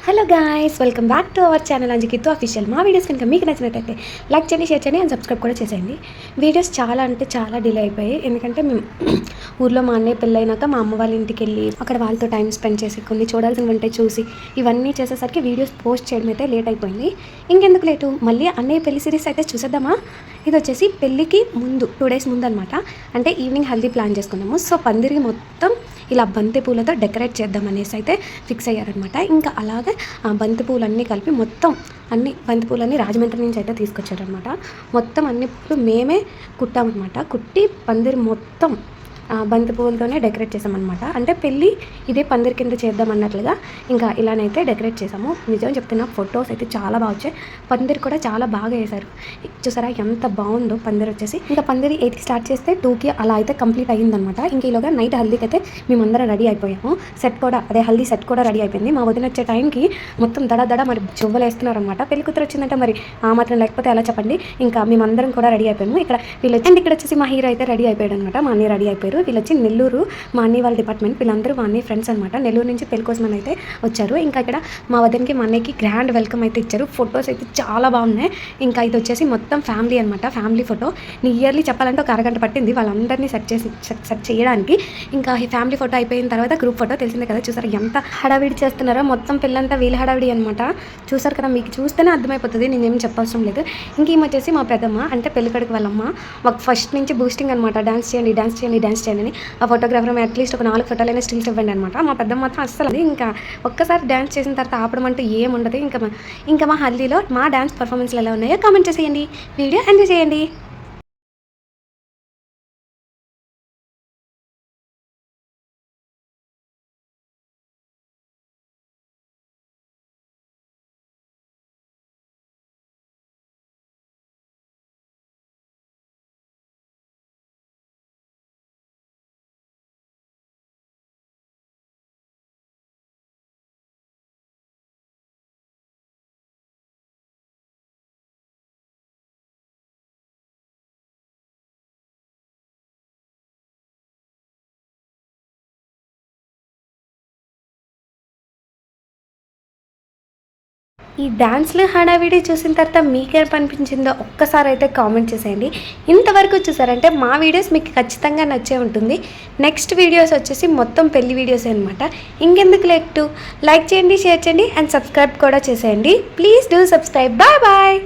Hello guys, welcome back to our channel అంజికితో official. మా videos కనుక మీకు నచ్చినట్టయితే లైక్ చేయండి, షేర్ చేయండి అండ్ సబ్స్క్రైబ్ కూడా చేసేయండి. వీడియోస్ చాలా డిలే అయిపోయాయి. ఎందుకంటే మేము ఊర్లో మా అన్నయ్య పెళ్ళైనాక మా అమ్మ వాళ్ళ ఇంటికి వెళ్ళి అక్కడ వాళ్ళతో టైం స్పెండ్ చేసి కొన్ని చూడాల్సినవి ఉంటే చూసి ఇవన్నీ చేసేసరికి వీడియోస్ పోస్ట్ చేయడం అయితే లేట్ అయిపోయింది. ఇంకెందుకు లేటు, మళ్ళీ అన్నయ్య పెళ్లి సిరీస్ అయితే చూసేద్దామా. ఇది వచ్చేసి పెళ్ళికి ముందు 2 days ముందు అనమాట. అంటే ఈవినింగ్ హల్దీ ప్లాన్ చేసుకున్నాము. సో పందిరికి మొత్తం ఇలా బంతి పూలతో డెకరేట్ చేద్దాం అనేసి అయితే ఫిక్స్ అయ్యారనమాట. ఇంకా అలాగే బంతి పూలన్నీ కలిపి మొత్తం అన్ని బంతి పూలన్నీ రాజమండ్రి నుంచి అయితే తీసుకొచ్చారనమాట. మొత్తం అన్ని పూలు మేమే కుట్టామన్నమాట. కుట్టి పందిరి మొత్తం బంతి పువ్వులతోనే డెకరేట్ చేసామన్నమాట. అంటే పెళ్ళి ఇదే పందిరి కింద చేద్దాం అన్నట్లుగా ఇంకా ఇలానైతే డెకరేట్ చేసాము. నిజం చెప్తున్నా, ఫొటోస్ అయితే చాలా బాగా వచ్చాయి. పందిరి కూడా చాలా బాగా వేశారు. చూసారా ఎంత బాగుందో పందిరి వచ్చేసి. ఇంకా పందిరి 8కి స్టార్ట్ చేస్తే 2కి అలా అయితే కంప్లీట్ అయ్యిందనమాట. ఇంకా ఈలోగా నైట్ హల్దీకి అయితే మేమందరం రెడీ అయిపోయాము. సెట్ కూడా హల్దీ సెట్ కూడా రెడీ అయిపోయింది. మా వదిన వచ్చే టైంకి మొత్తం దడ మరి చువ్వలు వేస్తున్నారనమాట. పెళ్లి కూతురు వచ్చిందంటే మరి ఆ మాత్రం లేకపోతే ఎలా చెప్పండి. ఇంకా మేమందరం కూడా రెడీ అయిపోయాము. ఇక్కడ వీళ్ళు అండ్ ఇక్కడ వచ్చేసి మా హీరో అయితే రెడీ అయిపోయాడు అనమాట. మా అన్నయ్య రెడీ అయిపోయారు. వీళ్ళు వచ్చి నెల్లూరు, మా అన్నయ్య వాళ్ళ డిపార్ట్మెంట్. వీళ్ళందరూ మా అన్నయ్య ఫ్రెండ్స్ అనమాట. నెల్లూరు నుంచి పెళ్లి కోసం అయితే వచ్చారు. ఇంకా ఇక్కడ మా వదినకి మా అన్నయ్యకి గ్రాండ్ వెల్కమ్ అయితే ఇచ్చారు. ఫొటోస్ అయితే చాలా బాగున్నాయి. ఇంకా ఇది వచ్చేసి మొత్తం ఫ్యామిలీ అనమాట. ఫ్యామిలీ ఫోటో నియర్లీ చెప్పాలంటే ఒక అరగంట పట్టింది వాళ్ళందరినీ సెట్ చేయడానికి. ఇంకా ఈ ఫ్యామిలీ ఫోటో అయిపోయిన తర్వాత గ్రూప్ ఫోటో తెలిసిందే కదా. చూసారు ఎంత హడావిడి చేస్తున్నారో. మొత్తం పిల్లంతా వీళ్ళ హడావిడి అనమాట. చూసారు కదా, మీకు చూస్తేనే అర్థమైపోతుంది, నేనేం చెప్పవసరం లేదు. ఇంకేం వచ్చేసి మా పెద్దమ్మ అంటే పెళ్ళికొడుకు వాళ్ళమ్మ మాకు ఫస్ట్ నుంచి బూస్టింగ్ అనమాట. డాన్స్ చేయండి అని. ఆ ఫోటోగ్రాఫర్ అట్లీస్ట్ ఒక 4 ఫోటోలైనా స్టిల్స్ ఇవ్వండి అనమాట. మా పెద్ద మాత్రం అస్సలు ఇంకా ఒక్కసారి డ్యాన్స్ చేసిన తర్వాత ఆపడం అంటూ ఏముండదు. ఇంకా మా హల్దీలో మా డ్యాన్స్ పర్ఫార్మెన్స్లు ఎలా ఉన్నాయో కామెంట్ చేసేయండి. వీడియో ఎంజాయ్ చేయండి. ఈ డాన్స్లు హడావిడి చూసిన తర్వాత మీకేం అనిపించిందో ఒక్కసారి అయితే కామెంట్ చేసేయండి. ఇంతవరకు చూసారంటే మా వీడియోస్ మీకు ఖచ్చితంగా నచ్చే ఉంటుంది. నెక్స్ట్ వీడియోస్ వచ్చేసి మొత్తం పెళ్లి వీడియోస్ అనమాట. ఇంకెందుకు లైక్ చేయండి, షేర్ చేయండి అండ్ సబ్స్క్రైబ్ కూడా చేసేయండి. Please do subscribe. బాయ్.